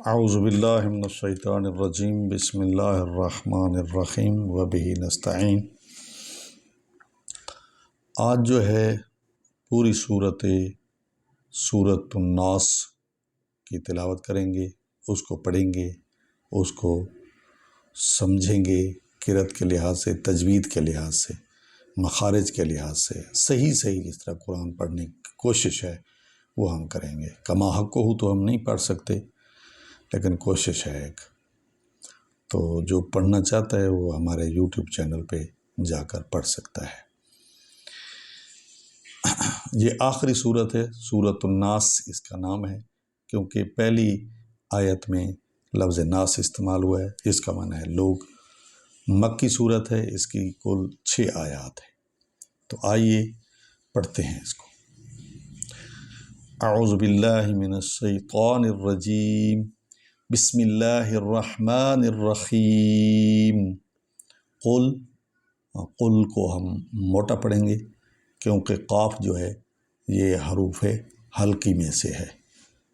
اعوذ باللہ من الشیطان الرجیم بسم اللہ الرحمن الرحیم وبہ نستعین۔ آج جو ہے پوری سورۃ الناس کی تلاوت کریں گے، اس کو پڑھیں گے، اس کو سمجھیں گے، قرأت کے لحاظ سے، تجوید کے لحاظ سے، مخارج کے لحاظ سے، صحیح جس طرح قرآن پڑھنے کی کوشش ہے وہ ہم کریں گے۔ کما حق ہو تو ہم نہیں پڑھ سکتے، لیکن کوشش ہے ایک۔ تو جو پڑھنا چاہتا ہے وہ ہمارے یوٹیوب چینل پہ جا کر پڑھ سکتا ہے۔ یہ آخری صورت ہے، سورۃ الناس اس کا نام ہے، کیونکہ پہلی آیت میں لفظ ناس استعمال ہوا ہے، جس کا معنی ہے لوگ۔ مکی صورت ہے، اس کی کل 6 آیات ہیں۔ تو آئیے پڑھتے ہیں اس کو۔ اعوذ باللہ من الشیطان الرجیم، بسم اللہ الرحمن الرحیم۔ قل کو ہم موٹا پڑھیں گے، کیونکہ قاف جو ہے یہ حروف حلقی میں سے ہے،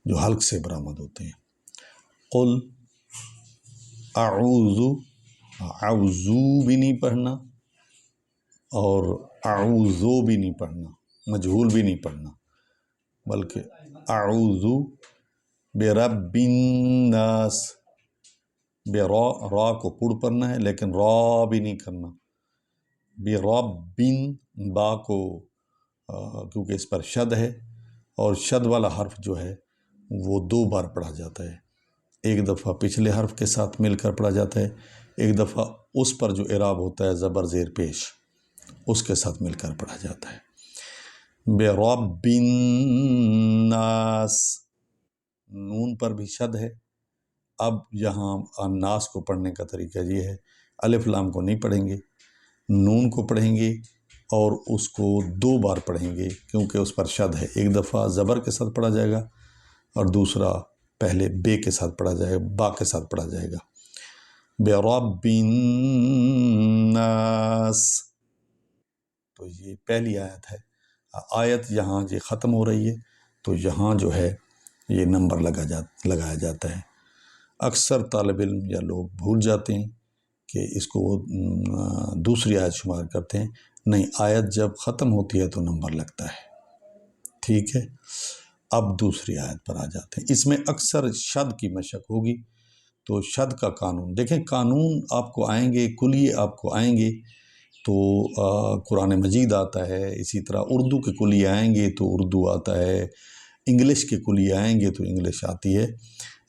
جو حلق سے برآمد ہوتے ہیں۔ قل اعوذو بھی نہیں پڑھنا، اور اعوذو بھی نہیں پڑھنا، مجہول بھی نہیں پڑھنا، بلکہ اعوذو برب الناس، را کو پڑ پڑھنا ہے، لیکن را بھی نہیں کرنا۔ برب، با کو کیونکہ اس پر شد ہے، اور شد والا حرف جو ہے وہ 2 بار پڑھا جاتا ہے۔ ایک دفعہ پچھلے حرف کے ساتھ مل کر پڑھا جاتا ہے، ایک دفعہ اس پر جو اعراب ہوتا ہے زبر زیر پیش، اس کے ساتھ مل کر پڑھا جاتا ہے۔ برب الناس، نون پر بھی شد ہے۔ اب یہاں الناس کو پڑھنے کا طریقہ یہ ہے، الف لام کو نہیں پڑھیں گے، نون کو پڑھیں گے، اور اس کو 2 بار پڑھیں گے، کیونکہ اس پر شد ہے۔ ایک دفعہ زبر کے ساتھ پڑھا جائے گا، اور دوسرا پہلے بے کے ساتھ پڑھا جائے گا، با کے ساتھ پڑھا جائے گا۔ برب الناس۔ تو یہ پہلی آیت ہے۔ آیت یہاں یہ ختم ہو رہی ہے، تو یہاں جو ہے یہ نمبر لگایا جاتا ہے۔ اکثر طالب علم یا لوگ بھول جاتے ہیں کہ اس کو وہ دوسری آیت شمار کرتے ہیں۔ نہیں، آیت جب ختم ہوتی ہے تو نمبر لگتا ہے، ٹھیک ہے۔ اب دوسری آیت پر آ جاتے ہیں۔ اس میں اکثر شد کی مشق ہوگی، تو شد کا قانون دیکھیں۔ قانون آپ کو آئیں گے، کلیے آپ کو آئیں گے تو قرآن مجید آتا ہے، اسی طرح اردو کے کلیے آئیں گے تو اردو آتا ہے، انگلش کے کلیے آئیں گے تو انگلش آتی ہے۔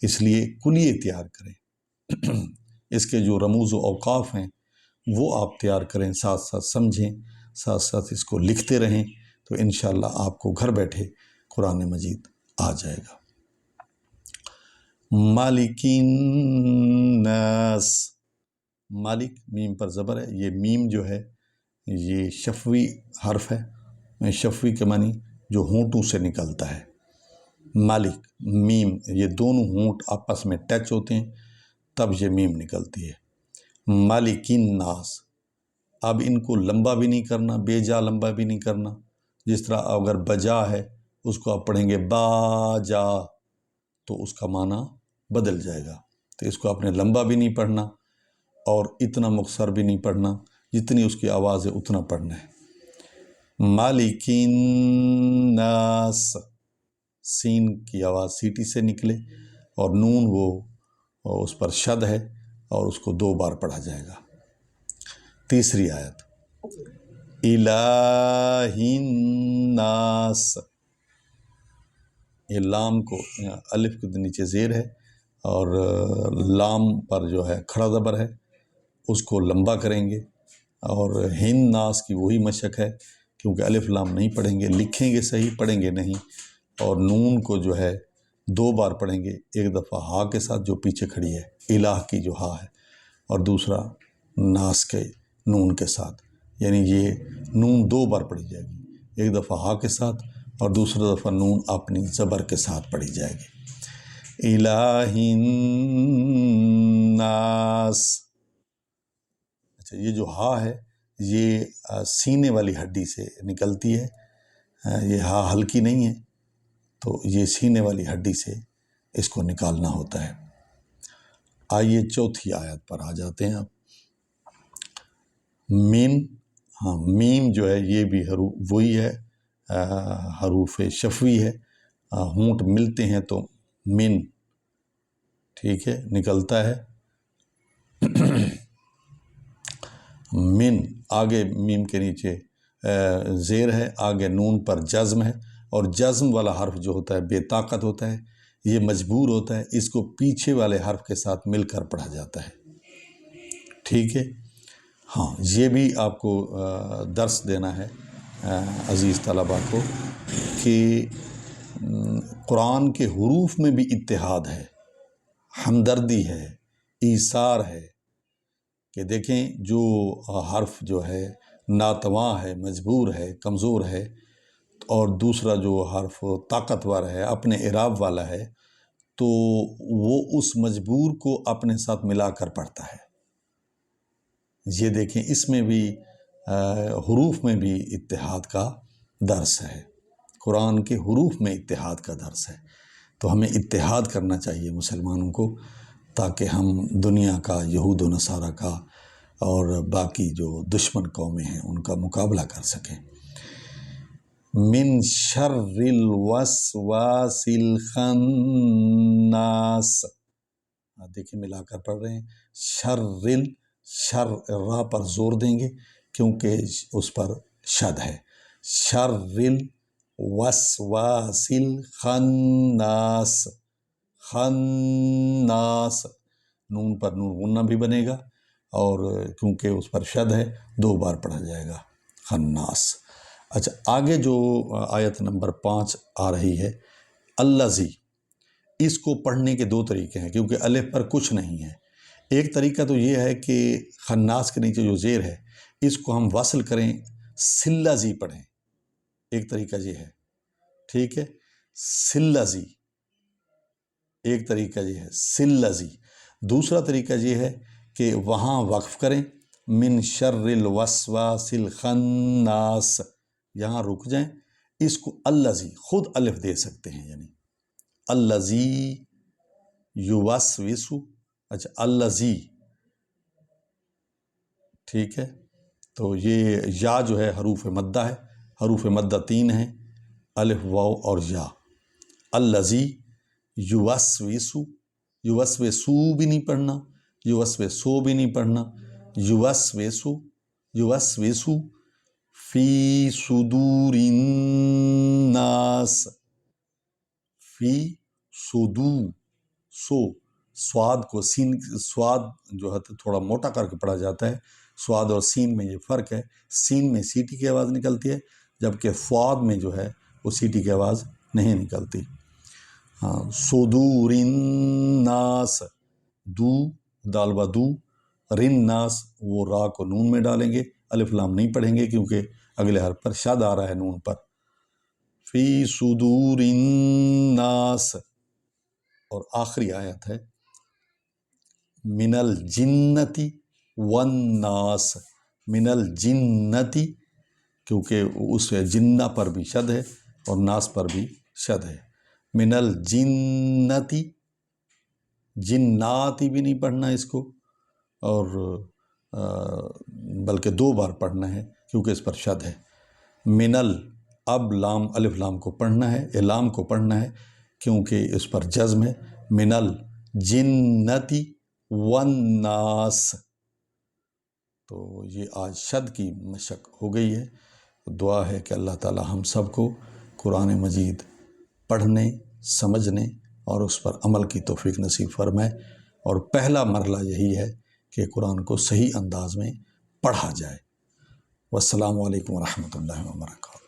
اس لیے کلیے تیار کریں، اس کے جو رموز و اوقاف ہیں وہ آپ تیار کریں، ساتھ ساتھ سمجھیں، ساتھ ساتھ اس کو لکھتے رہیں، تو انشاءاللہ آپ کو گھر بیٹھے قرآن مجید آ جائے گا۔ مالک الناس، مالک میم پر زبر ہے۔ یہ میم جو ہے یہ شفوی حرف ہے، شفوی کے معنی جو ہونٹوں سے نکلتا ہے۔ مالک، میم، یہ دونوں ہونٹ آپس میں ٹچ ہوتے ہیں تب یہ میم نکلتی ہے۔ مالک الناس، اب ان کو لمبا بھی نہیں کرنا، بے جا لمبا بھی نہیں کرنا۔ جس طرح اگر بجا ہے اس کو آپ پڑھیں گے باجا، تو اس کا معنی بدل جائے گا۔ تو اس کو آپ نے لمبا بھی نہیں پڑھنا، اور اتنا مختصر بھی نہیں پڑھنا، جتنی اس کی آواز ہے اتنا پڑھنا ہے۔ مالک الناس، سین کی آواز سیٹی سے نکلے، اور نون وہ اس پر شد ہے، اور اس کو 2 بار پڑھا جائے گا۔ تیسری آیت، الہ الناس، یہ لام کو الف کے نیچے زیر ہے، اور لام پر جو ہے کھڑا زبر ہے، اس کو لمبا کریں گے۔ اور ہن ناس کی وہی مشق ہے، کیونکہ الف لام نہیں پڑھیں گے، لکھیں گے صحیح، پڑھیں گے نہیں۔ اور نون کو جو ہے 2 بار پڑھیں گے، ایک دفعہ ہا کے ساتھ جو پیچھے کھڑی ہے، الہ کی جو ہا ہے، اور دوسرا ناس کے نون کے ساتھ، یعنی یہ نون 2 بار پڑھی جائے گی، ایک دفعہ ہا کے ساتھ، اور دوسرا دفعہ نون اپنی زبر کے ساتھ پڑھی جائے گی۔ الہ الناس۔ اچھا، یہ جو ہا ہے یہ سینے والی ہڈی سے نکلتی ہے، یہ ہا ہلکی نہیں ہے، تو یہ سینے والی ہڈی سے اس کو نکالنا ہوتا ہے۔ آئیے چوتھی آیت پر آ جاتے ہیں آپ۔ من، ہاں میم جو ہے یہ بھی حروف وہی ہے، حروف شفوی ہے، ہونٹ ملتے ہیں تو من ٹھیک ہے نکلتا ہے۔ من آگے میم کے نیچے زیر ہے، آگے نون پر جزم ہے، اور جزم والا حرف جو ہوتا ہے بے طاقت ہوتا ہے، یہ مجبور ہوتا ہے، اس کو پیچھے والے حرف کے ساتھ مل کر پڑھا جاتا ہے، ٹھیک ہے۔ ہاں یہ بھی آپ کو درس دینا ہے عزیز طلباء کو کہ قرآن کے حروف میں بھی اتحاد ہے، ہمدردی ہے، ایثار ہے، کہ دیکھیں جو حرف جو ہے ناتواں ہے، مجبور ہے، کمزور ہے، اور دوسرا جو حرف طاقتور ہے، اپنے اعراب والا ہے، تو وہ اس مجبور کو اپنے ساتھ ملا کر پڑھتا ہے۔ یہ دیکھیں اس میں بھی حروف میں بھی اتحاد کا درس ہے، قرآن کے حروف میں اتحاد کا درس ہے، تو ہمیں اتحاد کرنا چاہیے مسلمانوں کو، تاکہ ہم دنیا کا، یہود و نصارہ کا اور باقی جو دشمن قومیں ہیں ان کا مقابلہ کر سکیں۔ من شر الوسواس الخناس، دیکھیں ملا کر پڑھ رہے ہیں، شر راہ پر زور دیں گے کیونکہ اس پر شد ہے، شر الوسواس الخناس، خناس نون پر نون غنہ بھی بنے گا، اور کیونکہ اس پر شد ہے 2 بار پڑھا جائے گا، خناس۔ اچھا آگے جو آیت نمبر 5 آ رہی ہے، الذی، اس کو پڑھنے کے 2 طریقے ہیں کیونکہ الف پر کچھ نہیں ہے۔ ایک طریقہ تو یہ ہے کہ خناس کے نیچے جو زیر ہے اس کو ہم وصل کریں، سلذی پڑھیں، ایک طریقہ یہ ہے، ٹھیک ہے، سلذی ایک طریقہ یہ ہے، سلذی۔ دوسرا طریقہ یہ ہے کہ وہاں وقف کریں، من شر الوسواس الخناس، یہاں رک جائیں، اس کو الذی خود الف دے سکتے ہیں، یعنی الذی یوسوس، اچھا الذی، ٹھیک ہے۔ تو یہ یا جو ہے حروف مدہ ہے، حروف مدہ 3 ہیں، الف واو اور یا۔ الذی یوسوس، یوسوسو بھی نہیں پڑھنا، یوسوسو بھی نہیں پڑھنا، یوسوسو فی صدور الناس، فی صدور، سواد کو سین، سواد جو ہے تھوڑا موٹا کر کے پڑھا جاتا ہے، سواد اور سین میں یہ فرق ہے، سین میں سیٹی کی آواز نکلتی ہے جبکہ فواد میں جو ہے وہ سیٹی کی آواز نہیں نکلتی۔ ہاں صدور الناس، دو دال با دو، رن ناس، وہ را کو نون میں ڈالیں گے، الف لام نہیں پڑھیں گے کیونکہ اگلے حرف پر شد آ رہا ہے نون پر، فی صدور الناس۔ اور آخری آیت ہے من الجنتی والناس، من الجنتی کیونکہ اس جنہ پر بھی شد ہے اور ناس پر بھی شد ہے، من الجنتی، جناتی بھی نہیں پڑھنا اس کو، اور بلکہ 2 بار پڑھنا ہے کیونکہ اس پر شد ہے، من اب لام الف لام کو پڑھنا ہے، لام کو پڑھنا ہے کیونکہ اس پر جزم ہے، من الجنتی والناس۔ تو یہ آج شد کی مشق ہو گئی ہے، دعا ہے کہ اللہ تعالی ہم سب کو قرآن مجید پڑھنے، سمجھنے اور اس پر عمل کی توفیق نصیب فرمائے، اور پہلا مرحلہ یہی ہے کہ قرآن کو صحیح انداز میں پڑھا جائے۔ والسلام علیکم ورحمۃ اللہ وبرکاتہ۔